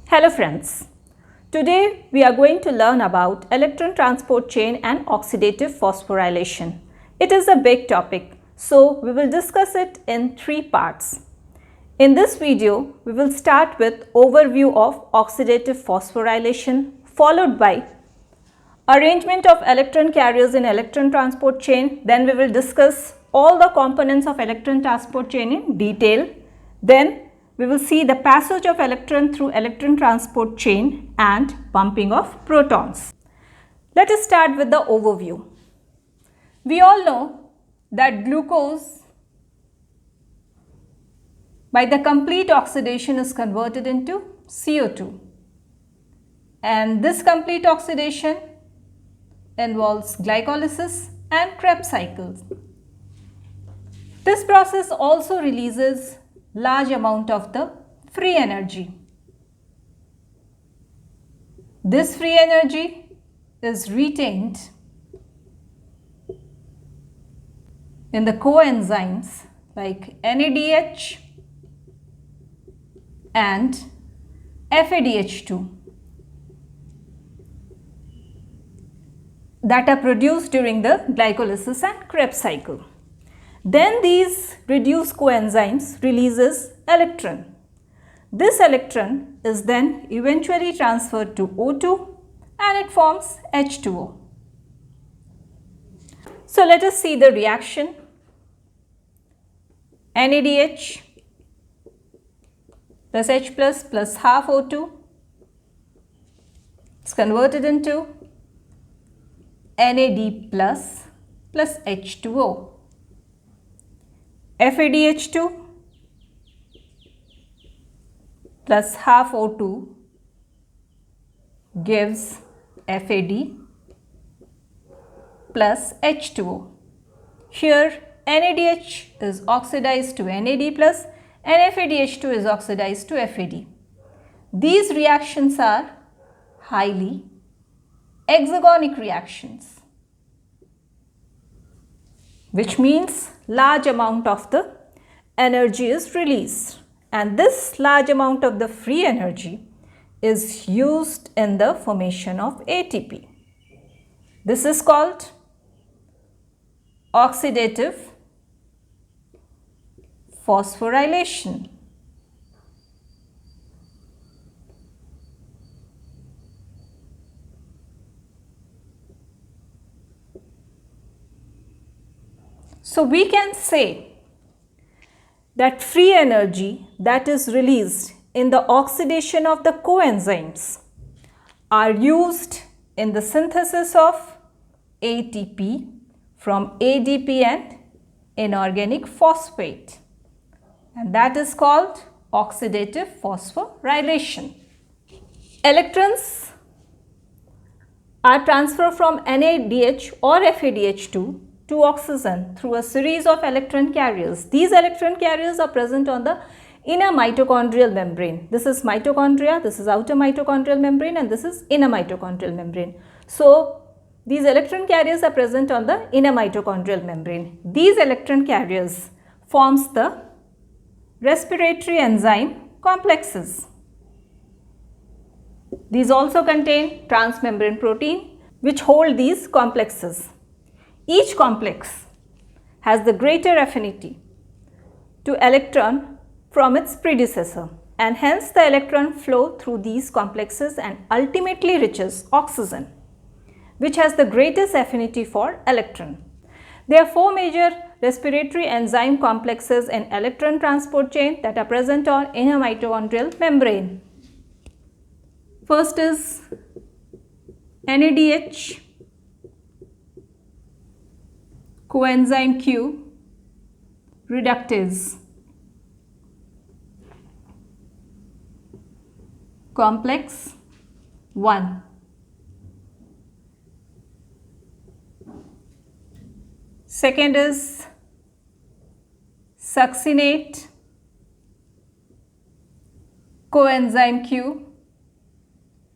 Hello friends, today we are going to learn about electron transport chain and oxidative phosphorylation. It is a big topic, so we will discuss it in 3 parts. In this video, we will start with overview of oxidative phosphorylation, followed by arrangement of electron carriers in electron transport chain. Then we will discuss all the components of electron transport chain in detail. Then we will see the passage of electron through electron transport chain and pumping of protons. Let us start with the overview. We all know that glucose by the complete oxidation is converted into CO2, and this complete oxidation involves glycolysis and Krebs cycles. This process also releases large amount of the free energy. This free energy is retained in the coenzymes like NADH and FADH2 that are produced during the glycolysis and Krebs cycle. Then these reduced coenzymes releases electron. This electron is then eventually transferred to O2 and it forms H2O. So let us see the reaction. NADH plus H plus half O2 is converted into NAD plus H2O. FADH2 plus half O2 gives FAD plus H2O. Here NADH is oxidized to NAD plus and FADH2 is oxidized to FAD. These reactions are highly exergonic reactions, which means large amount of the energy is released, and this large amount of the free energy is used in the formation of ATP. This is called oxidative phosphorylation. So we can say that free energy that is released in the oxidation of the coenzymes are used in the synthesis of ATP from ADP and inorganic phosphate, and that is called oxidative phosphorylation. Electrons are transferred from NADH or FADH2 to oxygen through a series of electron carriers. These electron carriers are present on the inner mitochondrial membrane. This is mitochondria, this is outer mitochondrial membrane, and this is inner mitochondrial membrane. So these electron carriers are present on the inner mitochondrial membrane. These electron carriers forms the respiratory enzyme complexes. These also contain transmembrane protein which hold these complexes. Each complex has the greater affinity to electron from its predecessor, and hence the electron flow through these complexes and ultimately reaches oxygen, which has the greatest affinity for electron. There are 4 major respiratory enzyme complexes in electron transport chain that are present on inner mitochondrial membrane. First is NADH, coenzyme Q, reductase, complex 1. Second is succinate, coenzyme Q,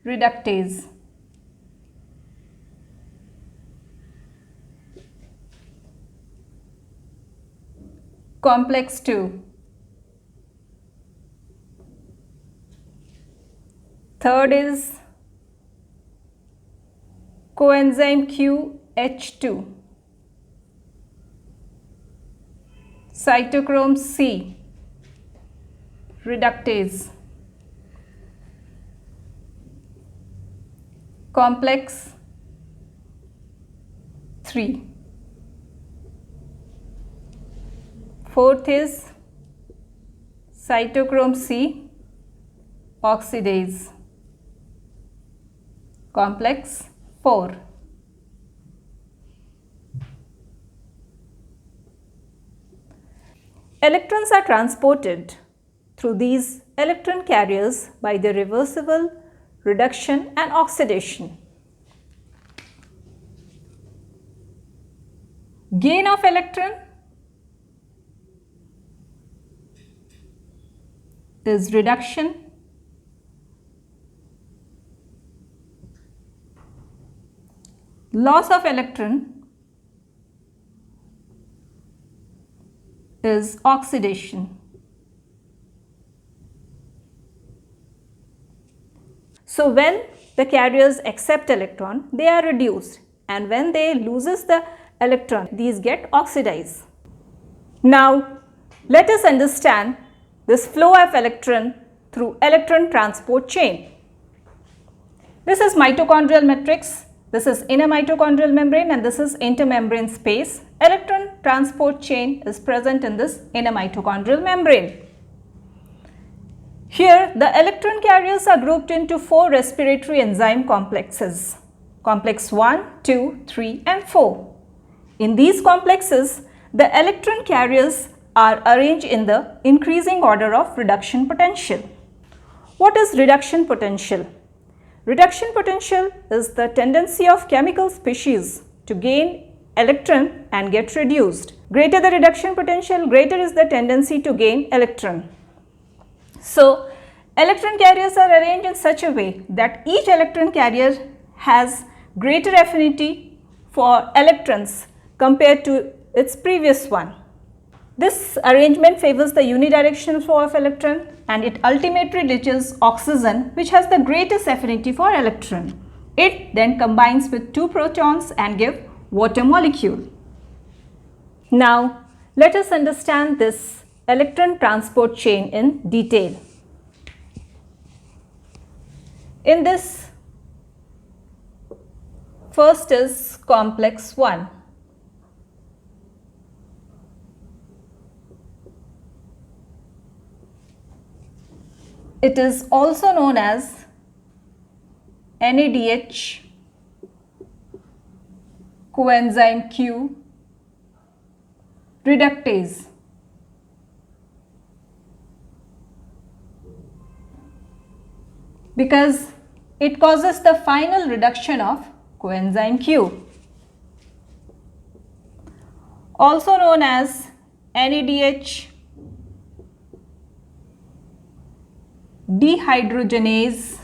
reductase. Complex 2. Third is coenzyme QH2, cytochrome C reductase, complex 3. Fourth is cytochrome C oxidase, complex 4. Electrons are transported through these electron carriers by the reversible reduction and oxidation. Gain of electron is reduction. Loss of electron is oxidation. So when the carriers accept electron, they are reduced, and when they loses the electron, these get oxidized. Now let us understand this flow of electron through electron transport chain. This is mitochondrial matrix, this is inner mitochondrial membrane, and this is intermembrane space. Electron transport chain is present in this inner mitochondrial membrane. Here the electron carriers are grouped into 4 respiratory enzyme complexes, complex 1, 2, 3 and 4. In these complexes, the electron carriers are arranged in the increasing order of reduction potential. What is reduction potential? Reduction potential is the tendency of chemical species to gain electron and get reduced. Greater the reduction potential, greater is the tendency to gain electron. So, electron carriers are arranged in such a way that each electron carrier has greater affinity for electrons compared to its previous one. This arrangement favors the unidirectional flow of electron, and it ultimately reaches oxygen, which has the greatest affinity for electron. It then combines with 2 protons and give water molecule. Now let us understand this electron transport chain in detail. In this, first is complex 1. It is also known as NADH coenzyme Q reductase. Because it causes the final reduction of coenzyme Q. Also known as NADH dehydrogenase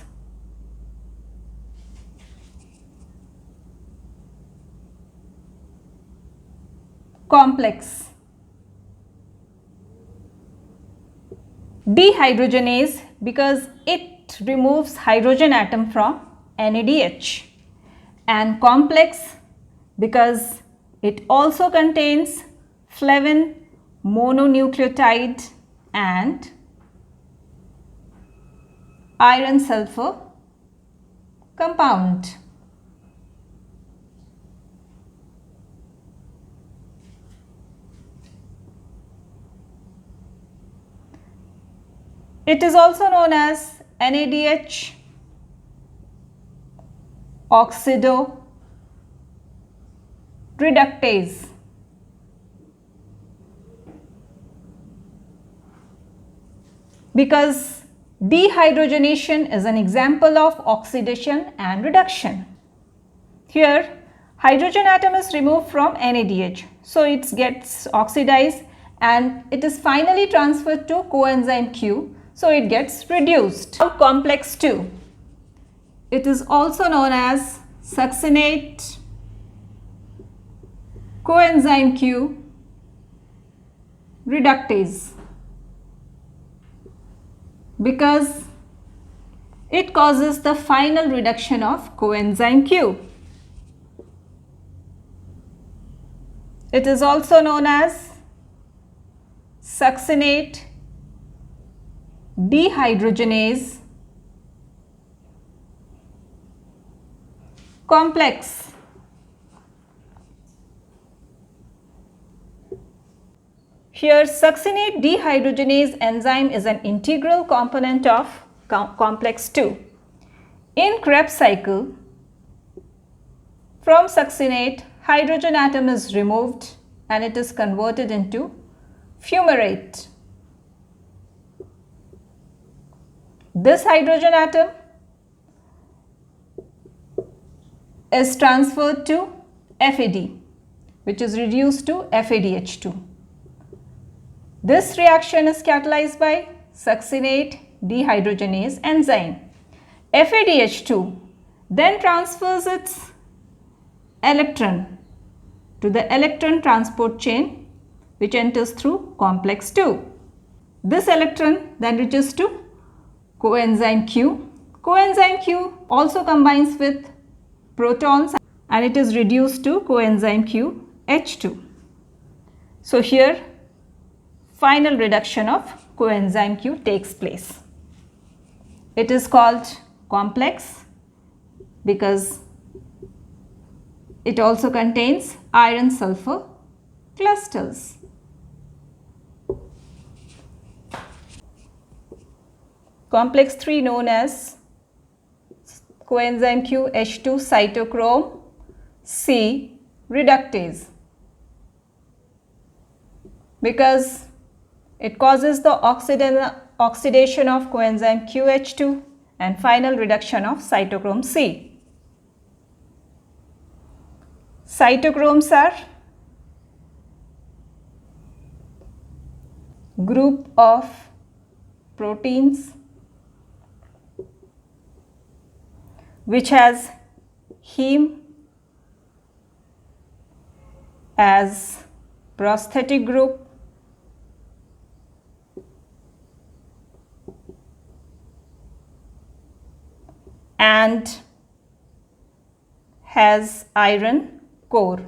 complex. Dehydrogenase because it removes hydrogen atom from NADH, and complex because it also contains flavin mononucleotide and iron sulfur compound. It is also known as NADH oxidoreductase. Because dehydrogenation is an example of oxidation and reduction. Here, hydrogen atom is removed from NADH, so it gets oxidized and it is finally transferred to coenzyme Q, so it gets reduced. Now, complex 2. It is also known as succinate coenzyme Q reductase because It causes the final reduction of coenzyme Q. It is also known as succinate dehydrogenase complex. Here, succinate dehydrogenase enzyme is an integral component of complex 2. In Krebs cycle, from succinate, hydrogen atom is removed and it is converted into fumarate. This hydrogen atom is transferred to FAD, which is reduced to FADH2. This reaction is catalyzed by succinate dehydrogenase enzyme. FADH2 then transfers its electron to the electron transport chain, which enters through complex 2. This electron then reaches to coenzyme Q. Coenzyme Q also combines with protons and it is reduced to coenzyme Q H2. So here final reduction of coenzyme Q takes place. It is called complex because it also contains iron sulfur clusters. Complex 3 known as coenzyme Q H2 cytochrome C reductase because it causes the oxidation of coenzyme QH2 and final reduction of cytochrome C. Cytochromes are group of proteins which has heme as prosthetic group and has iron core.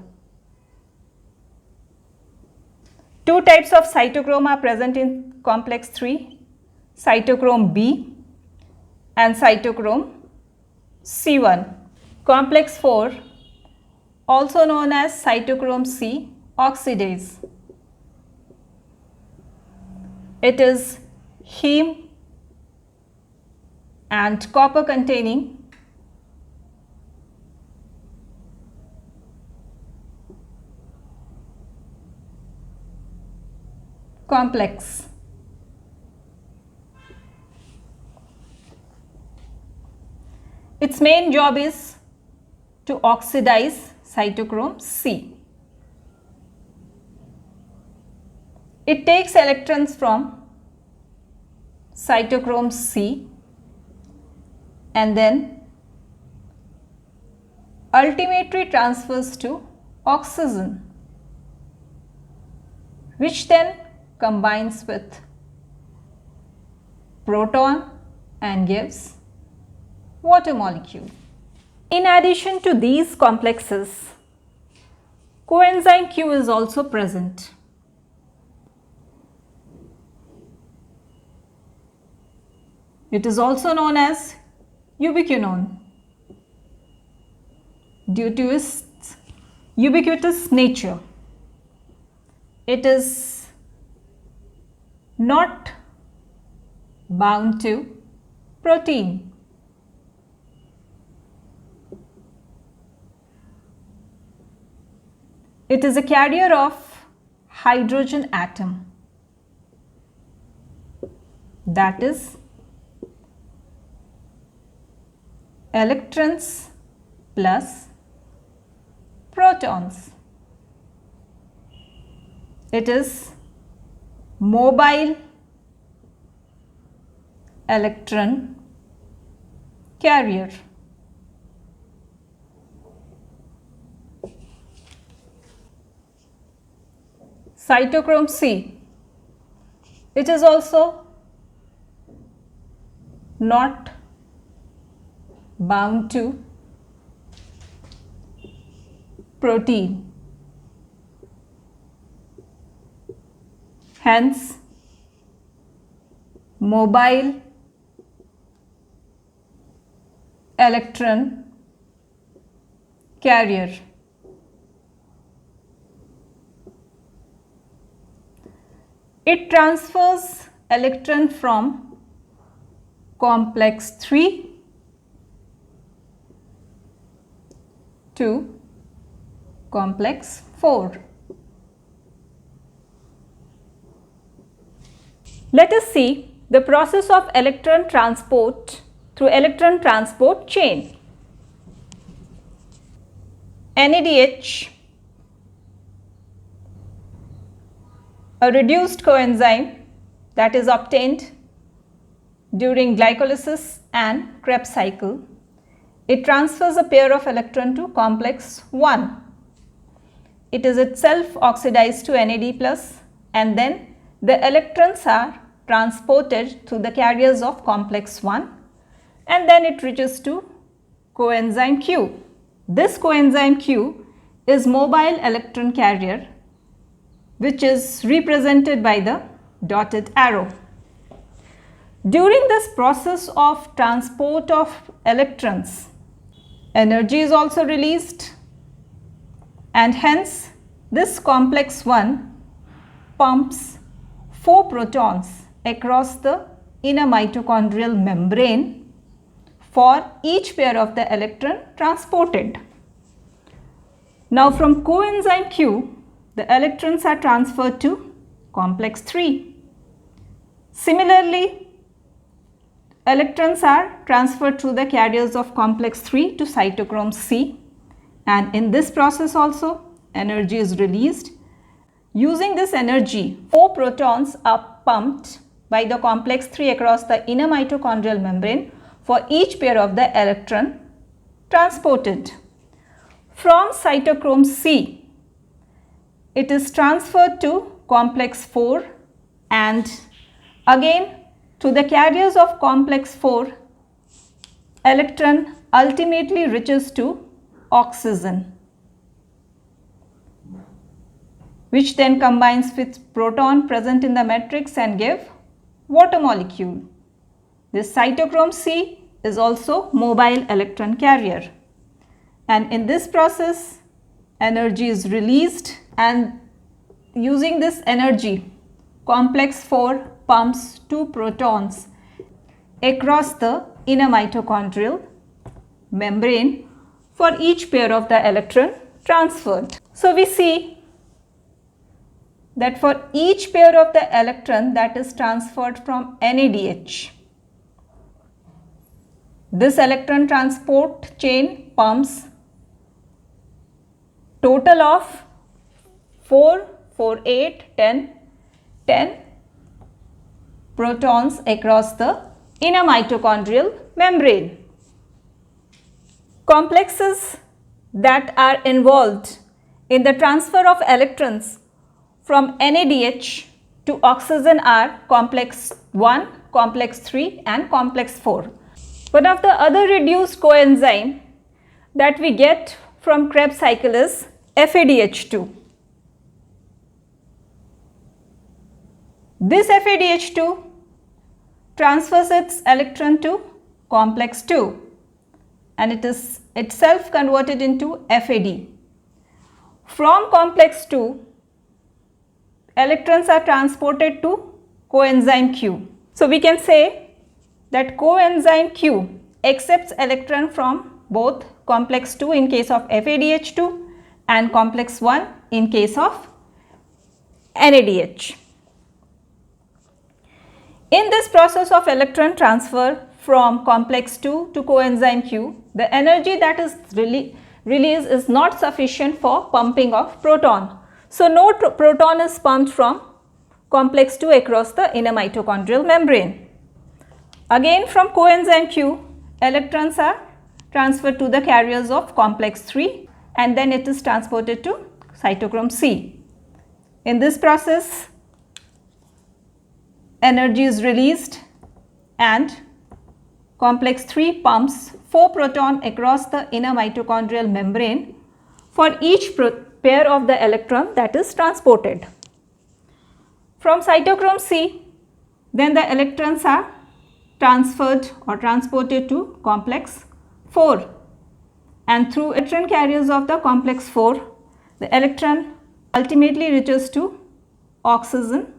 Two types of cytochrome are present in complex 3, cytochrome B and cytochrome C1. Complex 4, also known as cytochrome C oxidase. It is heme and copper containing complex. Its main job is to oxidize cytochrome C. It takes electrons from cytochrome C and then ultimately transfers to oxygen, which then combines with proton and gives water molecule. In addition to these complexes, coenzyme Q is also present. It is also known as ubiquinone due to its ubiquitous nature. It is not bound to protein. It is a carrier of hydrogen atom, that is electrons plus protons. It is mobile electron carrier. Cytochrome C, it is also not bound to protein. Hence, mobile electron carrier. It transfers electron from complex 3 to complex 4. Let us see the process of electron transport through electron transport chain. NADH, a reduced coenzyme that is obtained during glycolysis and Krebs cycle. It transfers a pair of electron to complex 1. It is itself oxidized to NAD plus, and then the electrons are transported through the carriers of complex 1, and then it reaches to coenzyme Q. This coenzyme Q is mobile electron carrier, which is represented by the dotted arrow. During this process of transport of electrons, energy is also released, and hence this complex 1 pumps 4 protons across the inner mitochondrial membrane for each pair of the electron transported. Now from coenzyme Q, the electrons are transferred to complex 3. Similarly, electrons are transferred through the carriers of complex 3 to cytochrome C, and in this process also energy is released. Using this energy, 4 protons are pumped by the complex 3 across the inner mitochondrial membrane for each pair of the electron transported. From cytochrome C, it is transferred to complex 4, and again to the carriers of complex 4, electron ultimately reaches to oxygen, which then combines with proton present in the matrix and give water molecule. This cytochrome C is also mobile electron carrier, and in this process energy is released, and using this energy complex 4 pumps 2 protons across the inner mitochondrial membrane for each pair of the electron transferred. So we see that for each pair of the electron that is transferred from NADH, this electron transport chain pumps total of 4, 4, 8, 10 protons across the inner mitochondrial membrane. Complexes that are involved in the transfer of electrons from NADH to oxygen are complex 1, complex 3 and complex 4. One of the other reduced coenzyme that we get from Krebs cycle is FADH2. This FADH2 transfers its electron to complex 2, and it is itself converted into FAD. From complex 2, electrons are transported to coenzyme Q. So we can say that coenzyme Q accepts electron from both complex 2 in case of FADH2 and complex 1 in case of NADH. In this process of electron transfer from complex 2 to coenzyme Q, the energy that is released is not sufficient for pumping of proton. So no proton is pumped from complex 2 across the inner mitochondrial membrane. Again from coenzyme Q, electrons are transferred to the carriers of complex 3, and then it is transported to cytochrome C. In this process, energy is released and complex 3 pumps 4 proton across the inner mitochondrial membrane for each pair of the electron that is transported. From cytochrome C, then the electrons are transferred or transported to complex 4, and through electron carriers of the complex 4, the electron ultimately reaches to oxygen,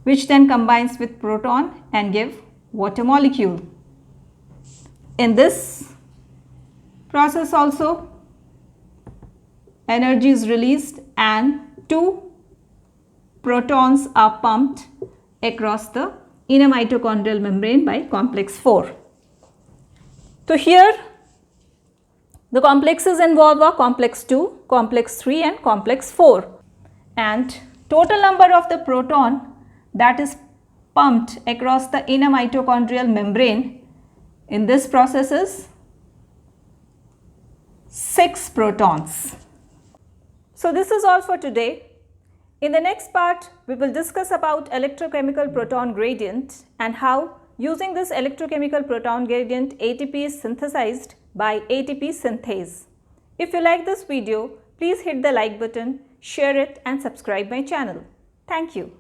which then combines with proton and give water molecule. In this process also, energy is released and 2 protons are pumped across the inner mitochondrial membrane by complex 4. So here the complexes involved are complex 2, complex 3 and complex 4, and total number of the proton that is pumped across the inner mitochondrial membrane in this process is 6 protons. So this is all for today. In the next part, we will discuss about electrochemical proton gradient and how using this electrochemical proton gradient ATP is synthesized by ATP synthase. If you like this video, please hit the like button, share it and subscribe my channel. Thank you.